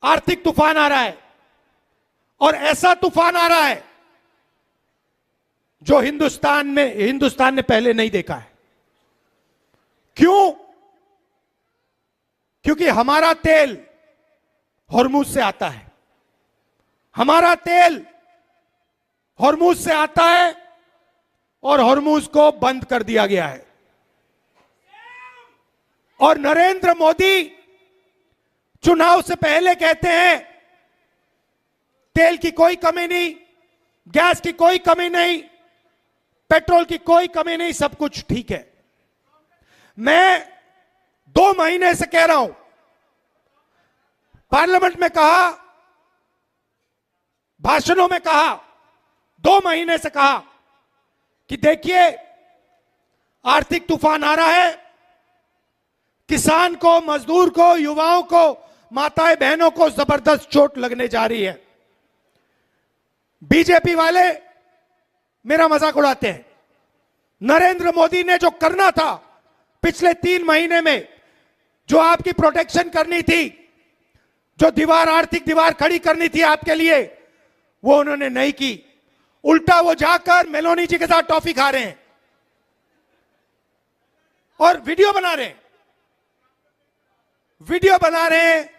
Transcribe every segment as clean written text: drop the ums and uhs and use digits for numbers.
आर्थिक तूफान आ रहा है और ऐसा तूफान आ रहा है जो हिंदुस्तान ने पहले नहीं देखा है। क्यों? क्योंकि हमारा तेल हॉर्मुज से आता है, हमारा तेल हॉर्मुज से आता है और हॉर्मुज को बंद कर दिया गया है। और नरेंद्र मोदी चुनाव से पहले कहते हैं तेल की कोई कमी नहीं, गैस की कोई कमी नहीं, पेट्रोल की कोई कमी नहीं, सब कुछ ठीक है। मैं 2 महीने से कह रहा हूं, पार्लियामेंट में कहा, भाषणों में कहा, 2 महीने से कहा कि देखिए आर्थिक तूफान आ रहा है, किसान को, मजदूर को, युवाओं को, माताएं बहनों को जबरदस्त चोट लगने जा रही है। बीजेपी वाले मेरा मजाक उड़ाते हैं। नरेंद्र मोदी ने जो करना था पिछले 3 महीने में, जो आपकी प्रोटेक्शन करनी थी, जो दीवार, आर्थिक दीवार खड़ी करनी थी आपके लिए, वो उन्होंने नहीं की। उल्टा वो जाकर मेलोनी जी के साथ टॉफी खा रहे हैं और वीडियो बना रहे हैं,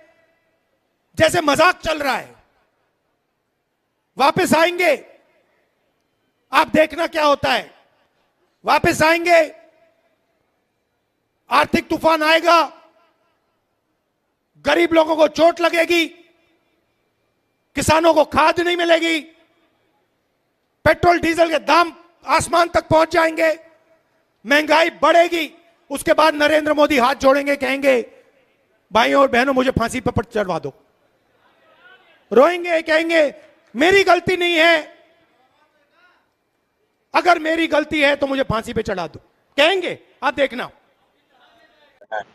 जैसे मजाक चल रहा है। वापस आएंगे, आप देखना क्या होता है। वापस आएंगे, आर्थिक तूफान आएगा, गरीब लोगों को चोट लगेगी, किसानों को खाद नहीं मिलेगी, पेट्रोल डीजल के दाम आसमान तक पहुंच जाएंगे, महंगाई बढ़ेगी। उसके बाद नरेंद्र मोदी हाथ जोड़ेंगे, कहेंगे भाइयों और बहनों मुझे फांसी पर चढ़वा दो। रोएंगे, कहेंगे मेरी गलती नहीं है, अगर मेरी गलती है तो मुझे फांसी पे चढ़ा दो, कहेंगे। आप देखना।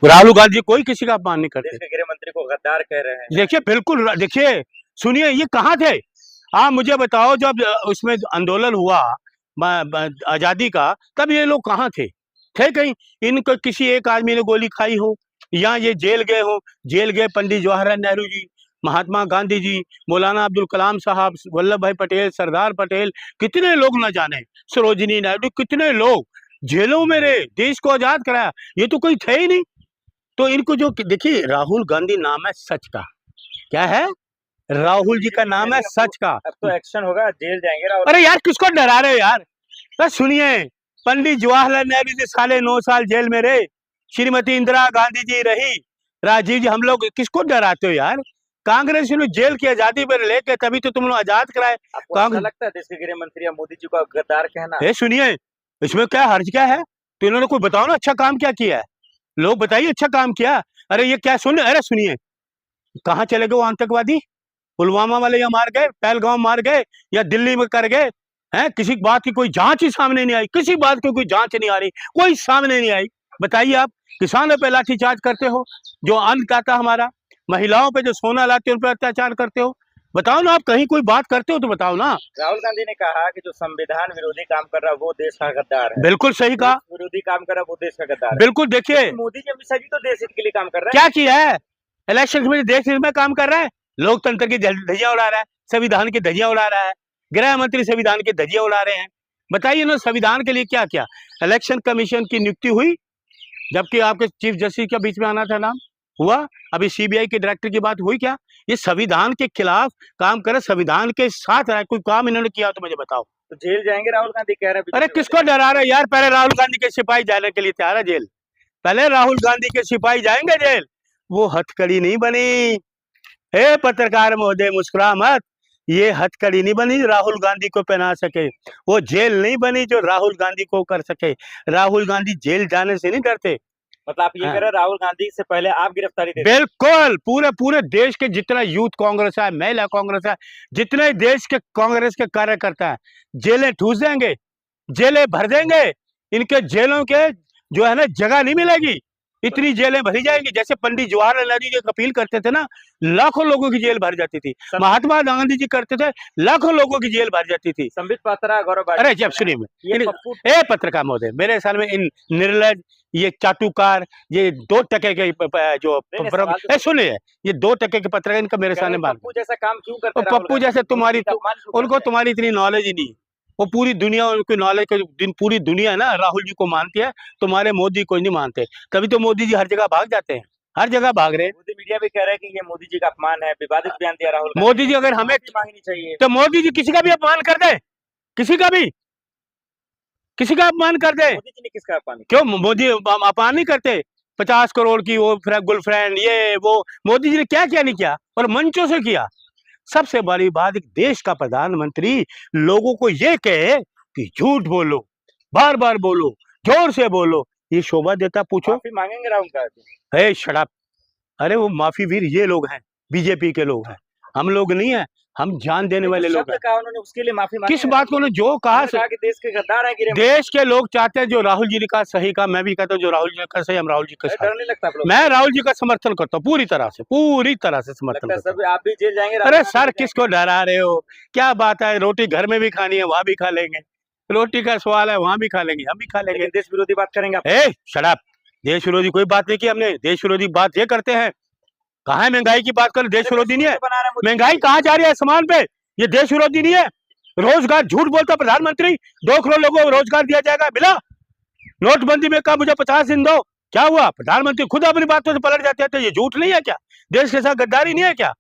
राहुल गांधी कोई किसी का अपमान नहीं करते। देश के गृह मंत्री को गद्दार कह रहे हैं। देखिए, बिल्कुल, देखिए, सुनिए, ये कहाँ थे? आप मुझे बताओ, जब उसमें आंदोलन हुआ आजादी का, तब ये लोग कहाँ थे? कहीं इनको किसी एक आदमी ने गोली खाई हो, या ये जेल गए हो? जेल गए पंडित जवाहरलाल नेहरू जी, महात्मा गांधी जी, मौलाना अब्दुल कलाम साहब, वल्लभ भाई पटेल, सरदार पटेल, कितने लोग न जाने, सरोजिनी नायडू, कितने लोग जेलों में रहे, देश को आजाद कराया। ये तो कोई थे ही नहीं। तो इनको जो देखिए, राहुल गांधी नाम है सच का। क्या है? राहुल जी का नाम है सच का। अब तो एक्शन होगा, जेल जाएंगे राहुल। अरे यार, किसको डरा रहे हो यार? तो सुनिए, पंडित जवाहरलाल नेहरू जी 9.5 साल जेल में रहे, श्रीमती इंदिरा गांधी जी रही, राजीव जी, हम लोग किसको डराते हो यार? कांग्रेस ने जेल की आजादी पर लेके तभी तो तुम लोग आजाद कराए। आपको अच्छा लगता है देश के गृह मंत्री या मोदी जी को गद्दार कहना? सुनिए, इसमें क्या हर्ज क्या है? तो इन्होंने कोई बताओ ना, अच्छा काम क्या किया है? लोग बताइए, अच्छा काम किया। अरे ये क्या अरे सुनिए, कहाँ चले गए वो आतंकवादी? पुलवामा वाले या मार गए, पहलगाम मार गए, या दिल्ली में कर गए हैं? किसी बात की कोई जांच ही सामने नहीं आई, किसी बात की कोई जांच नहीं आ रही, कोई सामने नहीं आई। बताइए, आप किसानों पे लाठीचार्ज करते हो, जो अन्न खाता हमारा, महिलाओं पे जो सोना लाते हो उन पर अत्याचार करते हो। बताओ ना, आप कहीं कोई बात करते हो तो बताओ ना। राहुल गांधी ने कहा कि जो संविधान विरोधी काम कर रहा है वो देश का गद्दार है। बिल्कुल सही कहा। विरोधी काम कर रहा है वो देश का गद्दार है। बिल्कुल। देखिए, मोदी जी, अमित शाह जी तो देश हित के लिए काम कर रहे हैं। क्या किया है? इलेक्शन में देश हित में काम कर रहा है, लोकतंत्र की धज्जियां उड़ा रहा है, संविधान की धज्जियां उड़ा रहा है, गृह मंत्री संविधान की धज्जियां उड़ा रहे हैं। बताइए ना, संविधान के लिए क्या किया? इलेक्शन कमीशन की नियुक्ति हुई, जबकि आपके चीफ जस्टिस के बीच में आना था, नाम हुआ। अभी सीबीआई के डायरेक्टर की बात हुई क्या? ये संविधान के खिलाफ काम करे, संविधान के साथ रहा, कोई काम इन्होंने किया तो मुझे बताओ। तो जेल जाएंगे राहुल गांधी कह रहे हैं। अरे किसको डरा रहे यार? पहले राहुल गांधी के सिपाही जाने के लिए तैयार है जेल, पहले राहुल गांधी के सिपाही जाएंगे जेल। वो हथकड़ी नहीं बनी। हे पत्रकार महोदय, मुस्कुरा मत। ये हथकड़ी नहीं बनी राहुल गांधी को पहना सके, वो जेल नहीं बनी जो राहुल गांधी को कर सके। राहुल गांधी जेल जाने से नहीं डरते। मतलब आप ये कह रहे हैं राहुल गांधी से पहले आप गिरफ्तारी दे? बिल्कुल। पूरे देश के जितना यूथ कांग्रेस है, महिला कांग्रेस है, जितने देश के कांग्रेस के कार्यकर्ता है, जेलें ठूस देंगे, जेलें भर देंगे। इनके जेलों के जो है ना, जगह नहीं मिलेगी। इतनी जेलें भरी जाएंगी। जैसे पंडित जवाहरलाल नेहरू जी अपील करते थे ना, लाखों लोगों की जेल भर जाती थी। महात्मा गांधी जी करते थे, लाखों लोगों की जेल भर जाती थी। संबित पात्रा, गौरव अरे जब सुनिए ये पप्पू ए पत्रकार महोदय, मेरे ख्याल में इन निर्लज, ये चाटुकार, ये 2 टके के जो नहीं, सवाल तो- सुनिए, ये 2 टके के पत्रकार, इनका मेरे सामने बात। पप्पू जैसा काम क्यों करते और राहुल पप्पू गांधी? जैसे तुम्हारी उनका अपमान क्यों उनको करते हैं? तुम्हारी इतनी नॉलेज ही नहीं। वो पूरी दुनिया, उनकी नॉलेज के दिन पूरी दुनिया ना राहुल जी को मानती है, तुम्हारे मोदी को नहीं मानते। तभी तो मोदी जी हर जगह भाग जाते हैं, हर जगह भाग रहे हैं। मोदी मीडिया भी कह रहा है कि ये मोदी जी का अपमान है, विवादित बयान दिया राहुल गांधी मोदी जी ने। अगर हमें माफी मांगनी चाहिए। तो मोदी जी किसी का भी अपमान कर दे, किसी का भी, किसी का अपमान कर दे। मोदी जी ने किसका अपमान किया? क्यों मोदी अपमान नहीं करते? 50 करोड़ की वो गर्लफ्रेंड, ये वो, मोदी जी ने क्या क्या नहीं किया, और मंचों से किया। सबसे बड़ी बात, एक देश का प्रधानमंत्री लोगों को ये कहे कि झूठ बोलो, बार बार बोलो, जोर से बोलो, ये शोभा देता? पूछो। माफी मांगेंगे राहुल गांधी? हे शट अप। अरे वो माफी वीर ये लोग हैं, बीजेपी के लोग हैं, हम लोग नहीं है, हम जान देने वाले लोग हैं। कहा उन्होंने, उसके लिए माफी मांगी। किस बात को उन्होंने जो कहा, कि देश के गद्दार है, गिरे। देश के लोग चाहते हैं जो राहुल जी ने कहा सही कहा, मैं भी कहता हूँ जो राहुल जी ने कहा सही, हम राहुल जी के साथ। डर नहीं लगता आप लोग? मैं राहुल जी का समर्थन करता हूँ, पूरी तरह से समर्थन करता हूँ। सब आप भी जेल जाएंगे? अरे सर, किसको डरा रहे हो? क्या बात है, रोटी घर में भी खानी है, वहां भी खा लेंगे। रोटी का सवाल है, वहां भी खा लेंगे, हम भी खा लेंगे। देश विरोधी बात करेंगे आप? ए शट अप। देश विरोधी कोई बात नहीं की हमने। देश विरोधी बात ये करते हैं, कहा है महंगाई की बात कर, देश विरोधी नहीं है। महंगाई कहाँ जा रही है? आसमान पे। ये देश विरोधी नहीं है। रोजगार, झूठ बोलता प्रधानमंत्री, 2 करोड़ लोगों को रोजगार दिया जाएगा, मिला? नोटबंदी में कहा मुझे 50 दिन दो, क्या हुआ? प्रधानमंत्री खुद अपनी बातों से पलट जाते हैं, तो ये झूठ नहीं है क्या? देश के साथ गद्दारी नहीं है क्या?